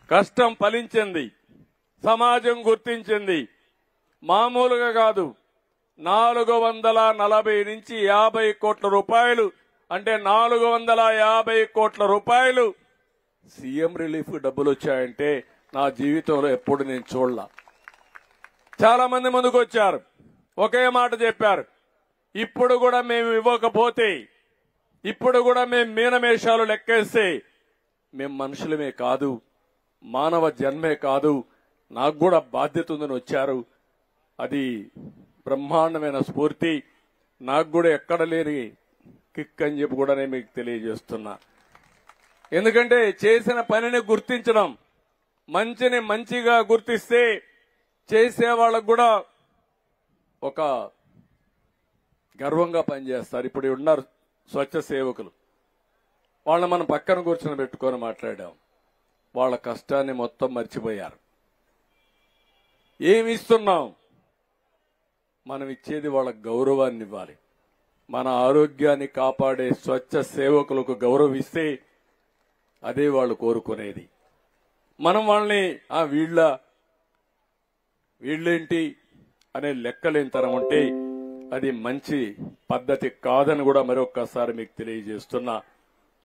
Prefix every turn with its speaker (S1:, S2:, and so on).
S1: కష్టం ఫలించింది, సమాజం గుర్తించింది. మామూలుగా కాదు, 440 నుంచి 50 కోట్ల రూపాయలు, అంటే 450 కోట్ల రూపాయలు సీఎం రిలీఫ్ డబ్బులు వచ్చాయంటే నా జీవితంలో ఎప్పుడు నేను చూడలా. చాలా మంది ముందుకు వచ్చారు, ఒకే మాట చెప్పారు, ఇప్పుడు కూడా మేము ఇవ్వకపోతే, ఇప్పుడు కూడా మేము మీనమేషాలు లెక్కేస్తే మేము మనుషులమే కాదు, మానవ జన్మే కాదు, నాకు కూడా బాధ్యత ఉందని వచ్చారు. అది బ్రహ్మాండమైన స్ఫూర్తి, నాకు కూడా ఎక్కడ లేని కిక్ అని చెప్పి కూడా నేను మీకు తెలియజేస్తున్నా. ఎందుకంటే చేసిన పనిని గుర్తించడం, మంచిని మంచిగా గుర్తిస్తే చేసే వాళ్ళకు కూడా ఒక గర్వంగా పనిచేస్తారు. ఇప్పుడు ఉన్నారు స్వచ్ఛ సేవకులు, వాళ్ళని మనం పక్కన కూర్చొని పెట్టుకొని మాట్లాడాం. వాళ్ళ కష్టాన్ని మొత్తం మర్చిపోయారు. ఏమి ఇస్తున్నాం? మనం ఇచ్చేది వాళ్ళకి గౌరవాన్ని ఇవ్వాలి. మన ఆరోగ్యాన్ని కాపాడే స్వచ్ఛ సేవకులకు గౌరవిస్తే అదే వాళ్ళు కోరుకునేది. మనం వాళ్ళని వీళ్ళేంటి అనే లెక్కలేనితనం ఉంటే అది మంచి పద్ధతి కాదని కూడా మరొక్కసారి మీకు తెలియజేస్తున్నా.